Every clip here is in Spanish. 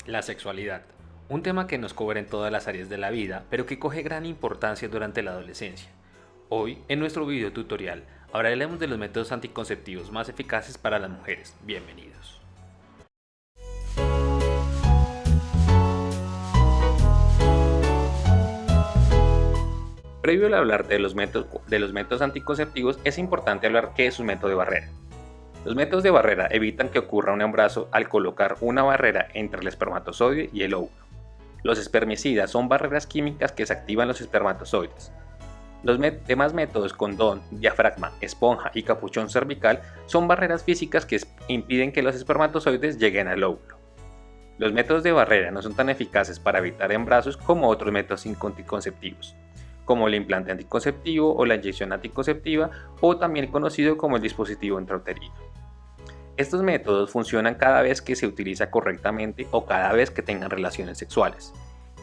La sexualidad, un tema que nos cubre en todas las áreas de la vida, pero que coge gran importancia durante la adolescencia. Hoy, en nuestro video tutorial, hablaremos de los métodos anticonceptivos más eficaces para las mujeres. Bienvenidos. Previo a hablar de los métodos anticonceptivos, es importante hablar qué es un método de barrera. Los métodos de barrera evitan que ocurra un embarazo al colocar una barrera entre el espermatozoide y el óvulo. Los espermicidas son barreras químicas que desactivan los espermatozoides. Los demás métodos, condón, diafragma, esponja y capuchón cervical, son barreras físicas que impiden que los espermatozoides lleguen al óvulo. Los métodos de barrera no son tan eficaces para evitar embarazos como otros métodos anticonceptivos, como el implante anticonceptivo o la inyección anticonceptiva, o también conocido como el dispositivo intrauterino. Estos métodos funcionan cada vez que se utiliza correctamente o cada vez que tengan relaciones sexuales.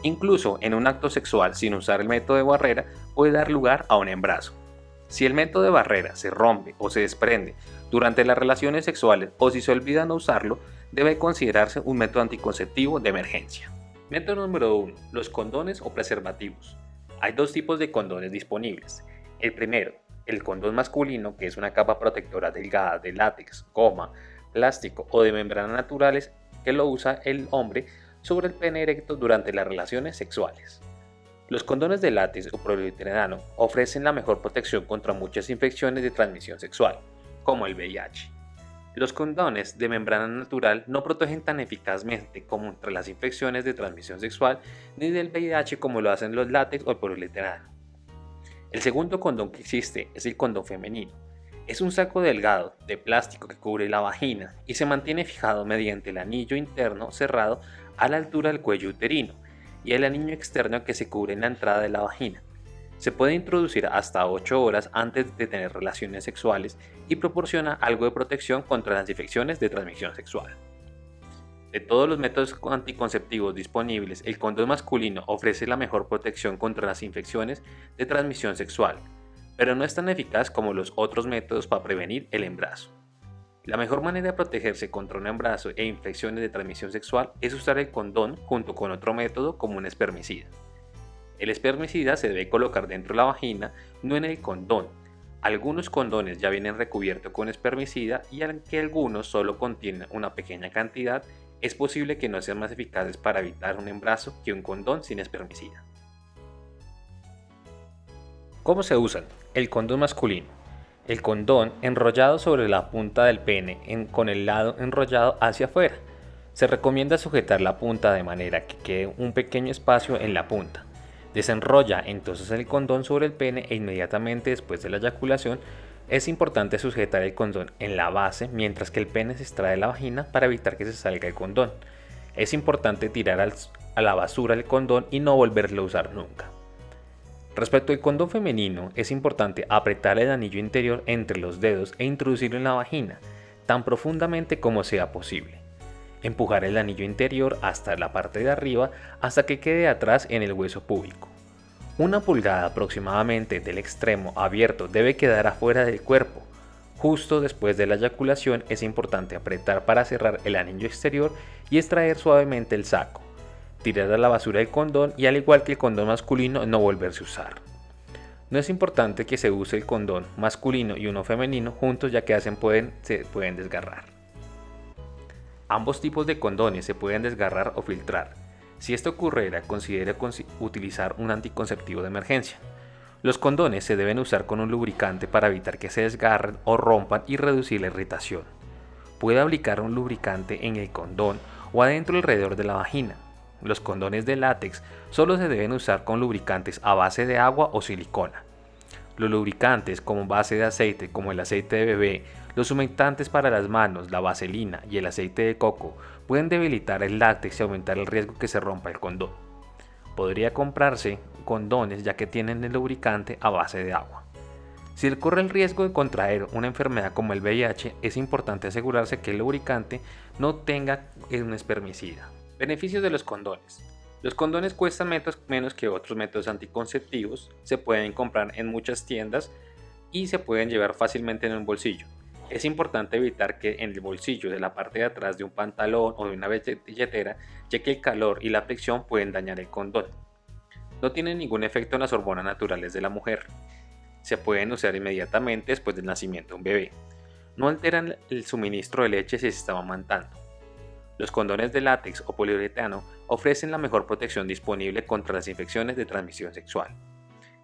Incluso en un acto sexual sin usar el método de barrera puede dar lugar a un embarazo. Si el método de barrera se rompe o se desprende durante las relaciones sexuales o si se olvida no usarlo, debe considerarse un método anticonceptivo de emergencia. Método número 1. Los condones o preservativos. Hay dos tipos de condones disponibles. El primero, el condón masculino, que es una capa protectora delgada de látex, goma, plástico o de membranas naturales que lo usa el hombre sobre el pene erecto durante las relaciones sexuales. Los condones de látex o poliuretano ofrecen la mejor protección contra muchas infecciones de transmisión sexual, como el VIH. Los condones de membrana natural no protegen tan eficazmente como contra las infecciones de transmisión sexual ni del VIH como lo hacen los látex o el poliuretano. El segundo condón que existe es el condón femenino. Es un saco delgado de plástico que cubre la vagina y se mantiene fijado mediante el anillo interno cerrado a la altura del cuello uterino y el anillo externo que se cubre en la entrada de la vagina. Se puede introducir hasta 8 horas antes de tener relaciones sexuales y proporciona algo de protección contra las infecciones de transmisión sexual. De todos los métodos anticonceptivos disponibles, el condón masculino ofrece la mejor protección contra las infecciones de transmisión sexual, pero no es tan eficaz como los otros métodos para prevenir el embarazo. La mejor manera de protegerse contra un embarazo e infecciones de transmisión sexual es usar el condón junto con otro método como un espermicida. El espermicida se debe colocar dentro de la vagina, no en el condón. Algunos condones ya vienen recubiertos con espermicida y aunque algunos solo contienen una pequeña cantidad, es posible que no sean más eficaces para evitar un embarazo que un condón sin espermicida. ¿Cómo se usan? El condón masculino. El condón enrollado sobre la punta del pene con el lado enrollado hacia afuera. Se recomienda sujetar la punta de manera que quede un pequeño espacio en la punta. Desenrolla entonces el condón sobre el pene e inmediatamente después de la eyaculación es importante sujetar el condón en la base mientras que el pene se extrae de la vagina para evitar que se salga el condón. Es importante tirar a la basura el condón y no volverlo a usar nunca. Respecto al condón femenino, es importante apretar el anillo interior entre los dedos e introducirlo en la vagina, tan profundamente como sea posible. Empujar el anillo interior hasta la parte de arriba hasta que quede atrás en el hueso púbico. Una pulgada aproximadamente del extremo abierto debe quedar afuera del cuerpo. Justo después de la eyaculación es importante apretar para cerrar el anillo exterior y extraer suavemente el saco. Tirar a la basura el condón y al igual que el condón masculino no volverse a usar. No es importante que se use el condón masculino y uno femenino juntos ya que se pueden desgarrar. Ambos tipos de condones se pueden desgarrar o filtrar. Si esto ocurriera, considere utilizar un anticonceptivo de emergencia. Los condones se deben usar con un lubricante para evitar que se desgarren o rompan y reducir la irritación. Puede aplicar un lubricante en el condón o adentro alrededor de la vagina. Los condones de látex solo se deben usar con lubricantes a base de agua o silicona. Los lubricantes como base de aceite, como el aceite de bebé, los humectantes para las manos, la vaselina y el aceite de coco pueden debilitar el látex y aumentar el riesgo que se rompa el condón. Podría comprarse condones ya que tienen el lubricante a base de agua. Si corre el riesgo de contraer una enfermedad como el VIH, es importante asegurarse que el lubricante no tenga un espermicida. Beneficios de los condones. Los condones cuestan menos que otros métodos anticonceptivos, se pueden comprar en muchas tiendas y se pueden llevar fácilmente en un bolsillo. Es importante evitar que en el bolsillo de la parte de atrás de un pantalón o de una billetera, ya que el calor y la fricción pueden dañar el condón. No tienen ningún efecto en las hormonas naturales de la mujer. Se pueden usar inmediatamente después del nacimiento de un bebé. No alteran el suministro de leche si se está amamantando. Los condones de látex o poliuretano ofrecen la mejor protección disponible contra las infecciones de transmisión sexual.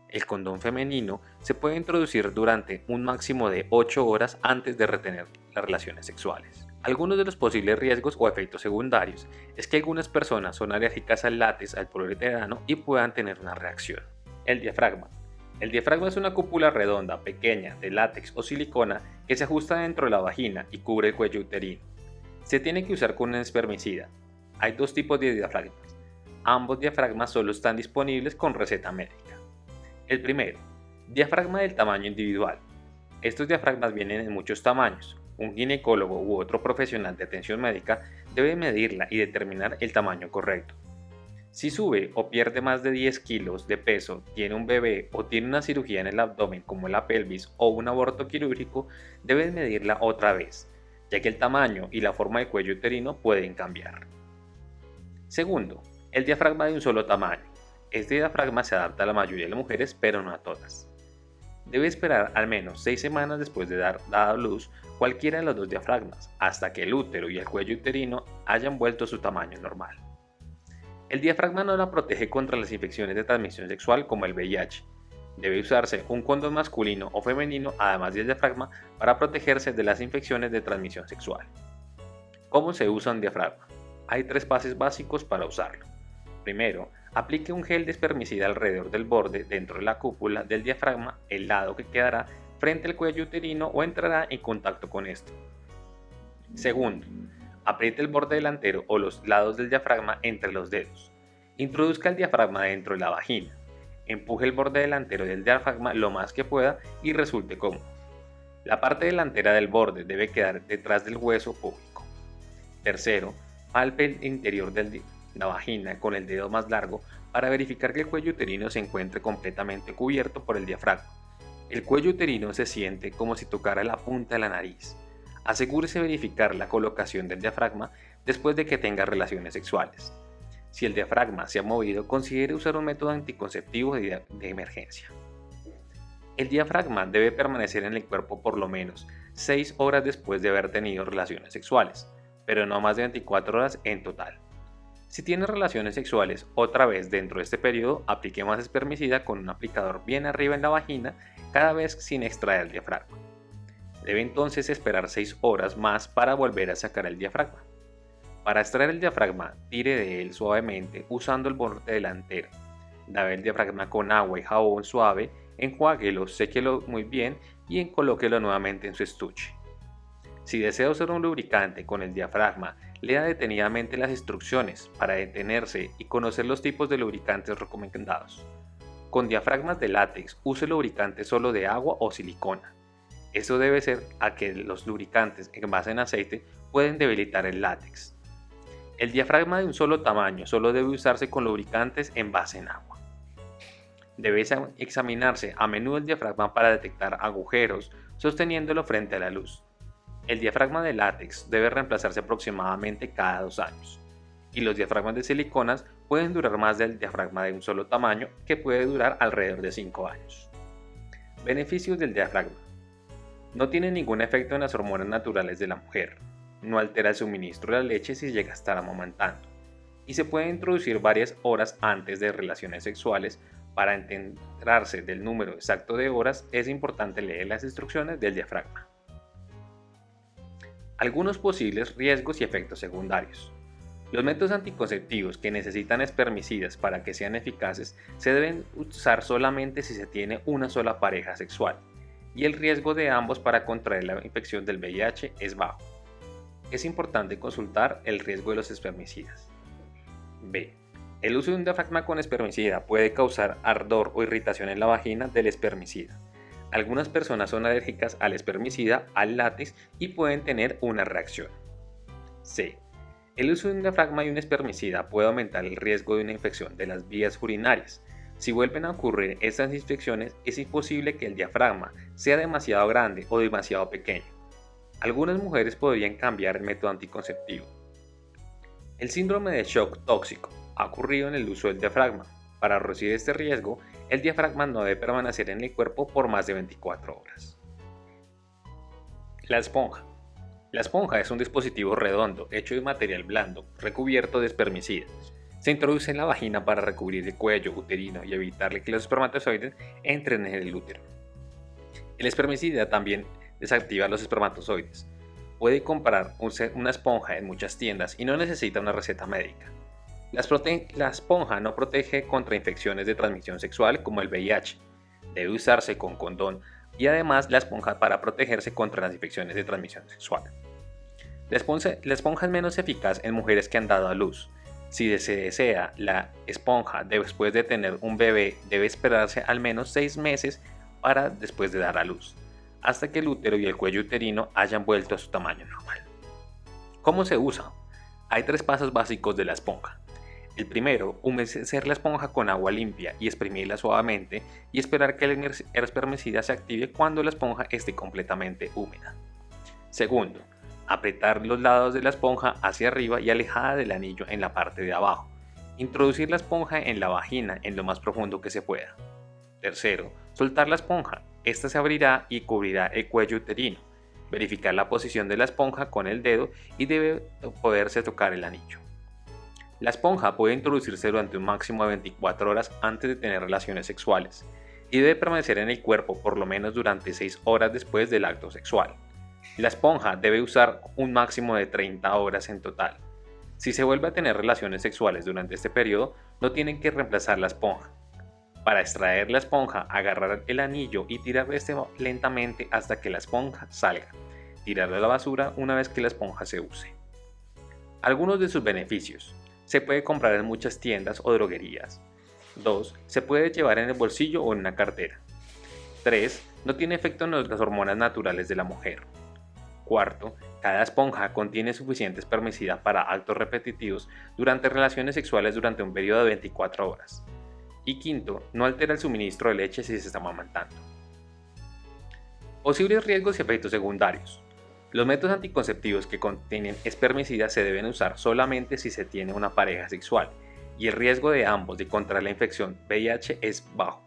El condón femenino se puede introducir durante un máximo de 8 horas antes de retener las relaciones sexuales. Algunos de los posibles riesgos o efectos secundarios es que algunas personas son alérgicas al látex, al poliuretano y puedan tener una reacción. El diafragma. El diafragma es una cúpula redonda, pequeña, de látex o silicona que se ajusta dentro de la vagina y cubre el cuello uterino. Se tiene que usar con un espermicida. Hay dos tipos de diafragmas. Ambos diafragmas solo están disponibles con receta médica. El primero, diafragma del tamaño individual. Estos diafragmas vienen en muchos tamaños. Un ginecólogo u otro profesional de atención médica debe medirla y determinar el tamaño correcto. Si sube o pierde más de 10 kilos de peso, tiene un bebé o tiene una cirugía en el abdomen como la pelvis o un aborto quirúrgico, debes medirla otra vez, ya que el tamaño y la forma del cuello uterino pueden cambiar. Segundo, el diafragma de un solo tamaño. Este diafragma se adapta a la mayoría de las mujeres, pero no a todas. Debe esperar al menos 6 semanas después de dar a luz cualquiera de los dos diafragmas, hasta que el útero y el cuello uterino hayan vuelto a su tamaño normal. El diafragma no la protege contra las infecciones de transmisión sexual como el VIH. Debe usarse un condón masculino o femenino además del diafragma para protegerse de las infecciones de transmisión sexual. ¿Cómo se usa un diafragma? Hay 3 pasos básicos para usarlo. Primero, aplique un gel de espermicida alrededor del borde dentro de la cúpula del diafragma, el lado que quedará frente al cuello uterino o entrará en contacto con esto. Segundo, apriete el borde delantero o los lados del diafragma entre los dedos. Introduzca el diafragma dentro de la vagina. Empuje el borde delantero del diafragma lo más que pueda y resulte cómodo. La parte delantera del borde debe quedar detrás del hueso púbico. Tercero, palpe el interior de la vagina con el dedo más largo para verificar que el cuello uterino se encuentre completamente cubierto por el diafragma. El cuello uterino se siente como si tocara la punta de la nariz. Asegúrese de verificar la colocación del diafragma después de que tenga relaciones sexuales. Si el diafragma se ha movido, considere usar un método anticonceptivo de emergencia. El diafragma debe permanecer en el cuerpo por lo menos 6 horas después de haber tenido relaciones sexuales, pero no más de 24 horas en total. Si tiene relaciones sexuales otra vez dentro de este periodo, aplique más espermicida con un aplicador bien arriba en la vagina, cada vez sin extraer el diafragma. Debe entonces esperar 6 horas más para volver a sacar el diafragma. Para extraer el diafragma, tire de él suavemente usando el borde delantero. Lave el diafragma con agua y jabón suave, enjuáguelo, séquelo muy bien y colóquelo nuevamente en su estuche. Si desea usar un lubricante con el diafragma, lea detenidamente las instrucciones para detenerse y conocer los tipos de lubricantes recomendados. Con diafragmas de látex, use lubricante solo de agua o silicona. Esto debe ser a que los lubricantes en base en aceite pueden debilitar el látex. El diafragma de un solo tamaño solo debe usarse con lubricantes en base en agua. Debe examinarse a menudo el diafragma para detectar agujeros, sosteniéndolo frente a la luz. El diafragma de látex debe reemplazarse aproximadamente cada 2 años, y los diafragmas de siliconas pueden durar más del diafragma de un solo tamaño, que puede durar alrededor de 5 años. Beneficios del diafragma. No tiene ningún efecto en las hormonas naturales de la mujer, no altera el suministro de la leche si llega a estar amamantando, y se puede introducir varias horas antes de relaciones sexuales. Para enterarse del número exacto de horas es importante leer las instrucciones del diafragma. Algunos posibles riesgos y efectos secundarios. Los métodos anticonceptivos que necesitan espermicidas para que sean eficaces se deben usar solamente si se tiene una sola pareja sexual, y el riesgo de ambos para contraer la infección del VIH es bajo. Es importante consultar el riesgo de los espermicidas. B. El uso de un diafragma con espermicida puede causar ardor o irritación en la vagina del espermicida. Algunas personas son alérgicas al espermicida, al látex y pueden tener una reacción. C. El uso de un diafragma y un espermicida puede aumentar el riesgo de una infección de las vías urinarias. Si vuelven a ocurrir estas infecciones, es imposible que el diafragma sea demasiado grande o demasiado pequeño. Algunas mujeres podrían cambiar el método anticonceptivo. El síndrome de shock tóxico ha ocurrido en el uso del diafragma. Para reducir este riesgo, el diafragma no debe permanecer en el cuerpo por más de 24 horas. La esponja. La esponja es un dispositivo redondo hecho de material blando recubierto de espermicida. Se introduce en la vagina para recubrir el cuello uterino y evitarle que los espermatozoides entren en el útero. El espermicida también desactiva los espermatozoides. Puede comprar una esponja en muchas tiendas y no necesita una receta médica. La esponja no protege contra infecciones de transmisión sexual como el VIH. Debe usarse con condón y además la esponja para protegerse contra las infecciones de transmisión sexual. La esponja es menos eficaz en mujeres que han dado a luz. Si se desea la esponja después de tener un bebé, debe esperarse al menos 6 meses para después de dar a luz, hasta que el útero y el cuello uterino hayan vuelto a su tamaño normal. ¿Cómo se usa? Hay 3 pasos básicos de la esponja. El primero, humedecer la esponja con agua limpia y exprimirla suavemente y esperar que el espermicida se active cuando la esponja esté completamente húmeda. Segundo, apretar los lados de la esponja hacia arriba y alejada del anillo en la parte de abajo. Introducir la esponja en la vagina en lo más profundo que se pueda. Tercero, soltar la esponja. Esta se abrirá y cubrirá el cuello uterino. Verificar la posición de la esponja con el dedo y debe poderse tocar el anillo. La esponja puede introducirse durante un máximo de 24 horas antes de tener relaciones sexuales y debe permanecer en el cuerpo por lo menos durante 6 horas después del acto sexual. La esponja debe usar un máximo de 30 horas en total. Si se vuelve a tener relaciones sexuales durante este periodo, no tienen que reemplazar la esponja. Para extraer la esponja, agarrar el anillo y tirar lentamente hasta que la esponja salga. Tirarlo a la basura una vez que la esponja se use. Algunos de sus beneficios. Se puede comprar en muchas tiendas o droguerías. 2. Se puede llevar en el bolsillo o en una cartera. 3. No tiene efecto en las hormonas naturales de la mujer. 4. Cada esponja contiene suficiente espermicida para actos repetitivos durante relaciones sexuales durante un periodo de 24 horas. Y 5. No altera el suministro de leche si se está amamantando. Posibles riesgos y efectos secundarios. Los métodos anticonceptivos que contienen espermicida se deben usar solamente si se tiene una pareja sexual y el riesgo de ambos de contraer la infección VIH es bajo.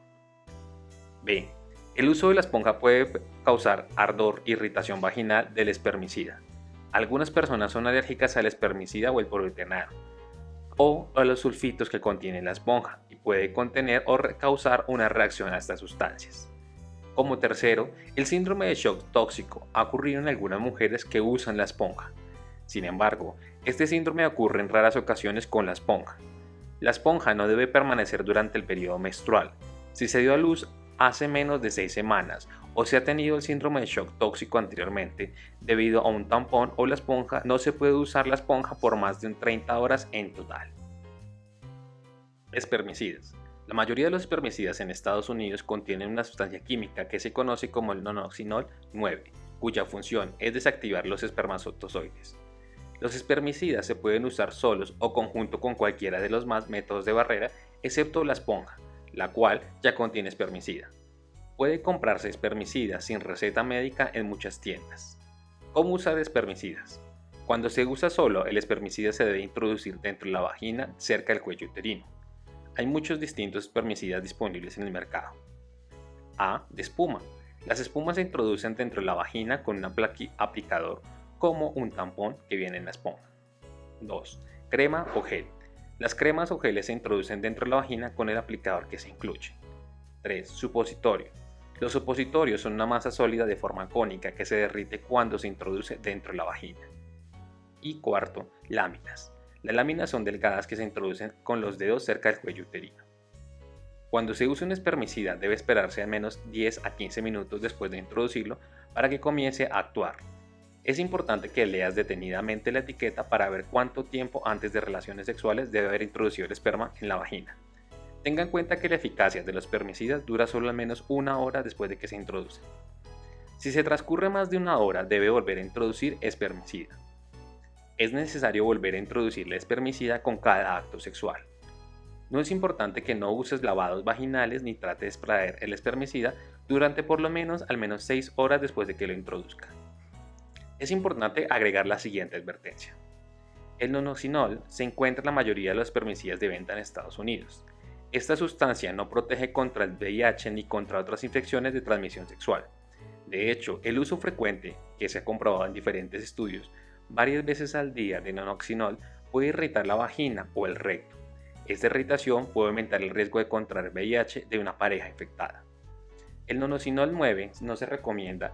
B. El uso de la esponja puede causar ardor, irritación vaginal del espermicida. Algunas personas son alérgicas al espermicida o el poliuretano o a los sulfitos que contiene la esponja y puede contener o causar una reacción a estas sustancias. Como tercero, el síndrome de shock tóxico ha ocurrido en algunas mujeres que usan la esponja. Sin embargo, este síndrome ocurre en raras ocasiones con la esponja. La esponja no debe permanecer durante el periodo menstrual. Si se dio a luz hace menos de 6 semanas o se ha tenido el síndrome de shock tóxico anteriormente debido a un tampón o la esponja, no se puede usar la esponja por más de 30 horas en total. Espermicidas. La mayoría de los espermicidas en Estados Unidos contienen una sustancia química que se conoce como el nonoxinol 9, cuya función es desactivar los espermatozoides. Los espermicidas se pueden usar solos o conjunto con cualquiera de los más métodos de barrera, excepto la esponja, la cual ya contiene espermicida. Puede comprarse espermicida sin receta médica en muchas tiendas. ¿Cómo usar espermicidas? Cuando se usa solo, el espermicida se debe introducir dentro de la vagina cerca del cuello uterino. Hay muchos distintos espermicidas disponibles en el mercado. A. De espuma. Las espumas se introducen dentro de la vagina con un aplicador como un tampón que viene en la esponja. 2. Crema o gel. Las cremas o geles se introducen dentro de la vagina con el aplicador que se incluye. 3. Supositorio. Los supositorios son una masa sólida de forma cónica que se derrite cuando se introduce dentro de la vagina. Y 4. Láminas. Las láminas son delgadas que se introducen con los dedos cerca del cuello uterino. Cuando se usa un espermicida debe esperarse al menos 10 a 15 minutos después de introducirlo para que comience a actuar. Es importante que leas detenidamente la etiqueta para ver cuánto tiempo antes de relaciones sexuales debe haber introducido el esperma en la vagina. Tenga en cuenta que la eficacia de los espermicidas dura solo al menos 1 hora después de que se introducen. Si se transcurre más de 1 hora debe volver a introducir espermicida. Es necesario volver a introducir la espermicida con cada acto sexual. No es importante que no uses lavados vaginales ni trates de extraer el espermicida durante por lo menos al menos 6 horas después de que lo introduzca. Es importante agregar la siguiente advertencia. El nonoxinol se encuentra en la mayoría de los espermicidas de venta en Estados Unidos. Esta sustancia no protege contra el VIH ni contra otras infecciones de transmisión sexual. De hecho, el uso frecuente, que se ha comprobado en diferentes estudios, varias veces al día de nonoxinol puede irritar la vagina o el recto. Esta irritación puede aumentar el riesgo de contraer VIH de una pareja infectada. El nonoxinol 9 no se recomienda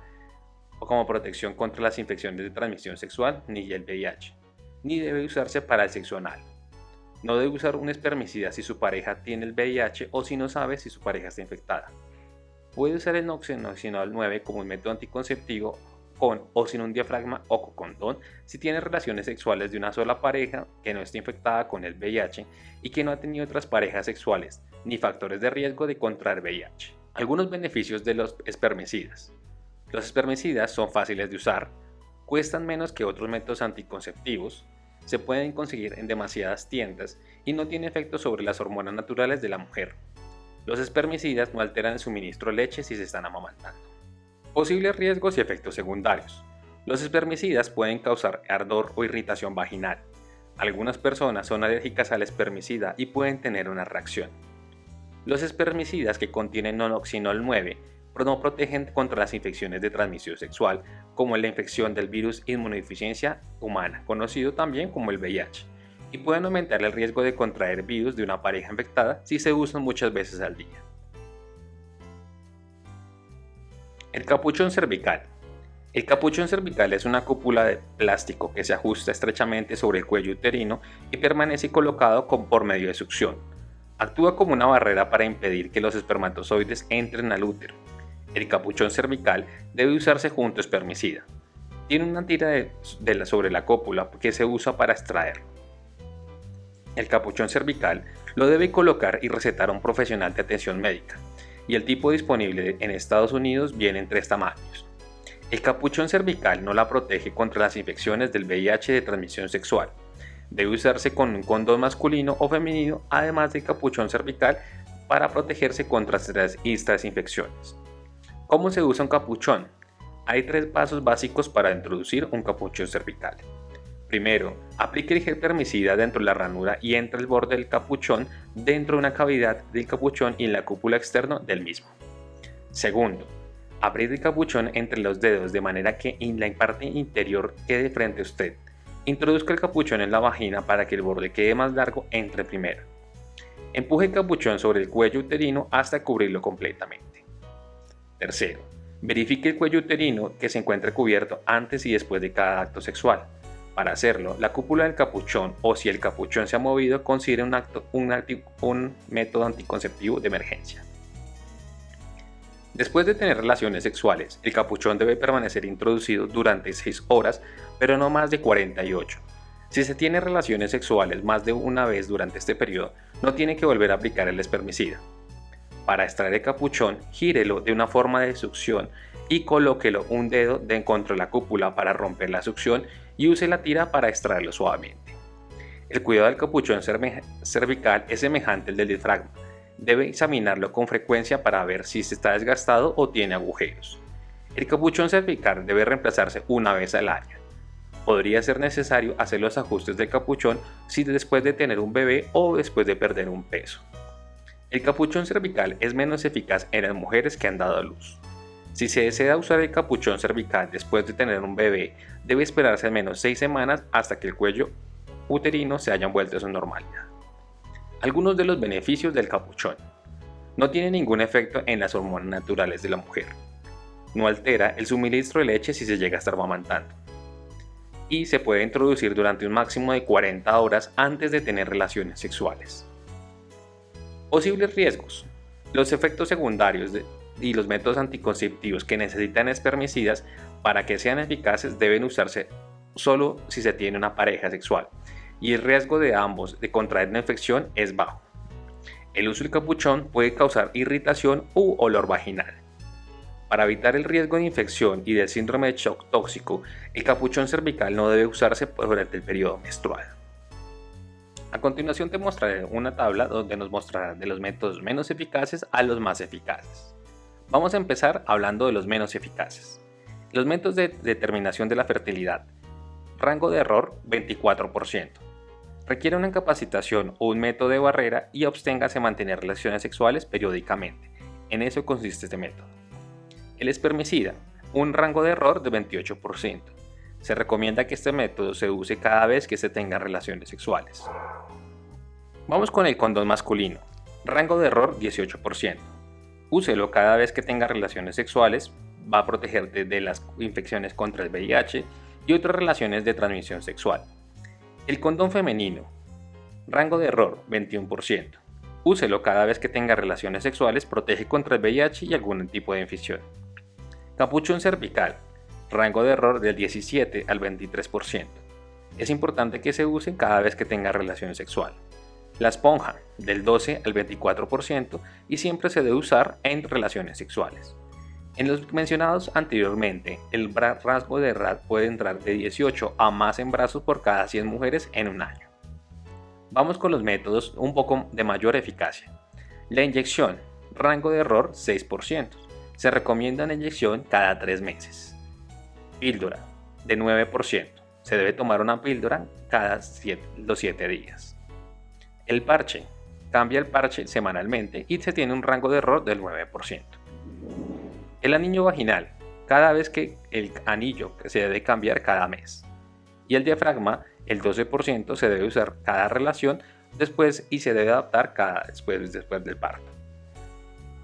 como protección contra las infecciones de transmisión sexual ni el VIH, ni debe usarse para el sexo anal. No debe usar un espermicida si su pareja tiene el VIH o si no sabe si su pareja está infectada. Puede usar el nonoxinol 9 como un método anticonceptivo con o sin un diafragma o con condón si tiene relaciones sexuales de una sola pareja que no esté infectada con el VIH y que no ha tenido otras parejas sexuales ni factores de riesgo de contraer VIH. Algunos beneficios de los espermicidas. Los espermicidas son fáciles de usar, cuestan menos que otros métodos anticonceptivos, se pueden conseguir en demasiadas tiendas y no tienen efecto sobre las hormonas naturales de la mujer. Los espermicidas no alteran el suministro de leche si se están amamantando. Posibles riesgos y efectos secundarios. Los espermicidas pueden causar ardor o irritación vaginal. Algunas personas son alérgicas al espermicida y pueden tener una reacción. Los espermicidas que contienen nonoxinol 9 no protegen contra las infecciones de transmisión sexual, como la infección del virus inmunodeficiencia humana, conocido también como el VIH, y pueden aumentar el riesgo de contraer virus de una pareja infectada si se usan muchas veces al día. El capuchón cervical. El capuchón cervical es una cúpula de plástico que se ajusta estrechamente sobre el cuello uterino y permanece colocado por medio de succión. Actúa como una barrera para impedir que los espermatozoides entren al útero. El capuchón cervical debe usarse junto a espermicida. Tiene una tira sobre la cópula que se usa para extraerlo. El capuchón cervical lo debe colocar y recetar a un profesional de atención médica, y el tipo disponible en Estados Unidos viene en 3 tamaños. El capuchón cervical no la protege contra las infecciones del VIH de transmisión sexual. Debe usarse con un condón masculino o femenino, además del capuchón cervical, para protegerse contra estas infecciones. ¿Cómo se usa un capuchón? Hay 3 pasos básicos para introducir un capuchón cervical. Primero, aplique el gel espermicida dentro de la ranura y entre el borde del capuchón dentro de una cavidad del capuchón y en la cúpula externa del mismo. Segundo, abrir el capuchón entre los dedos de manera que en la parte interior quede frente a usted. Introduzca el capuchón en la vagina para que el borde quede más largo entre primero. Empuje el capuchón sobre el cuello uterino hasta cubrirlo completamente. Tercero, verifique el cuello uterino que se encuentre cubierto antes y después de cada acto sexual. Para hacerlo, la cúpula del capuchón o si el capuchón se ha movido, considere un método anticonceptivo de emergencia. Después de tener relaciones sexuales, el capuchón debe permanecer introducido durante 6 horas, pero no más de 48. Si se tiene relaciones sexuales más de una vez durante este periodo, no tiene que volver a aplicar el espermicida. Para extraer el capuchón, gírelo de una forma de succión y colóquelo un dedo contra la cúpula para romper la succión y use la tira para extraerlo suavemente. El cuidado del capuchón cervical es semejante al del diafragma. Debe examinarlo con frecuencia para ver si está desgastado o tiene agujeros. El capuchón cervical debe reemplazarse una vez al año. Podría ser necesario hacer los ajustes del capuchón si después de tener un bebé o después de perder un peso. El capuchón cervical es menos eficaz en las mujeres que han dado a luz. Si se desea usar el capuchón cervical después de tener un bebé, debe esperarse al menos 6 semanas hasta que el cuello uterino se haya vuelto a su normalidad. Algunos de los beneficios del capuchón. No tiene ningún efecto en las hormonas naturales de la mujer. No altera el suministro de leche si se llega a estar amamantando. Y se puede introducir durante un máximo de 40 horas antes de tener relaciones sexuales. Posibles riesgos. Los efectos secundarios y los métodos anticonceptivos que necesitan espermicidas para que sean eficaces deben usarse solo si se tiene una pareja sexual y el riesgo de ambos de contraer una infección es bajo. El uso del capuchón puede causar irritación u olor vaginal. Para evitar el riesgo de infección y del síndrome de shock tóxico, el capuchón cervical no debe usarse durante el periodo menstrual. A continuación te mostraré una tabla donde nos mostrarán de los métodos menos eficaces a los más eficaces. Vamos a empezar hablando de los menos eficaces. Los métodos de determinación de la fertilidad. Rango de error 24%. Requiere una incapacitación o un método de barrera y absténgase a mantener relaciones sexuales periódicamente. En eso consiste este método. El espermicida. Un rango de error de 28%. Se recomienda que este método se use cada vez que se tengan relaciones sexuales. Vamos con el condón masculino. Rango de error 18%. Úselo cada vez que tenga relaciones sexuales. Va a protegerte de las infecciones contra el VIH y otras relaciones de transmisión sexual. El condón femenino. Rango de error 21%. Úselo cada vez que tenga relaciones sexuales. Protege contra el VIH y algún tipo de infección. Capuchón cervical. Rango de error del 17 al 23%. Es importante que se use cada vez que tenga relación sexual. La esponja, del 12 al 24%, y siempre se debe usar en relaciones sexuales. En los mencionados anteriormente, el rasgo de error puede entrar de 18 a más embarazos por cada 100 mujeres en un año. Vamos con los métodos un poco de mayor eficacia. La inyección, rango de error 6%. Se recomienda una inyección cada 3 meses. Píldora, de 9%. Se debe tomar una píldora cada los 7 días. El parche. Cambia el parche semanalmente y se tiene un rango de error del 9%. El anillo vaginal. Cada vez que el anillo se debe cambiar cada mes. Y el diafragma, el 12% se debe usar cada relación después y se debe adaptar después del parto.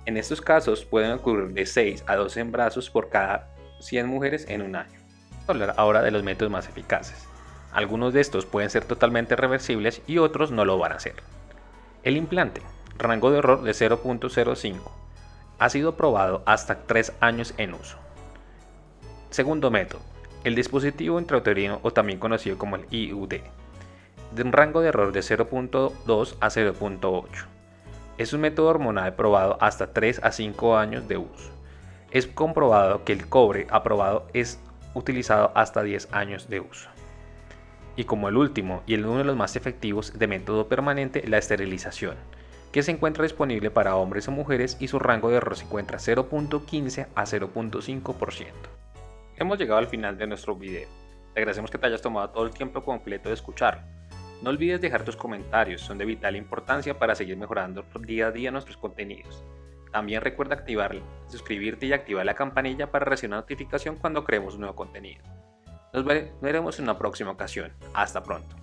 En estos casos pueden ocurrir de 6 a 12 embarazos por cada 100 mujeres en un año. Vamos a hablar ahora de los métodos más eficaces. Algunos de estos pueden ser totalmente reversibles y otros no lo van a ser. El implante, rango de error de 0.05. Ha sido probado hasta 3 años en uso. Segundo método, el dispositivo intrauterino o también conocido como el IUD, de un rango de error de 0.2 a 0.8. Es un método hormonal probado hasta 3 a 5 años de uso. Es comprobado que el cobre aprobado es utilizado hasta 10 años de uso. Y como el último y uno de los más efectivos de método permanente, la esterilización, que se encuentra disponible para hombres o mujeres y su rango de error se encuentra 0.15 a 0.5%. Hemos llegado al final de nuestro video. Te agradecemos que te hayas tomado todo el tiempo completo de escucharlo. No olvides dejar tus comentarios, son de vital importancia para seguir mejorando día a día nuestros contenidos. También recuerda suscribirte y activar la campanilla para recibir una notificación cuando creemos un nuevo contenido. Nos veremos en una próxima ocasión. Hasta pronto.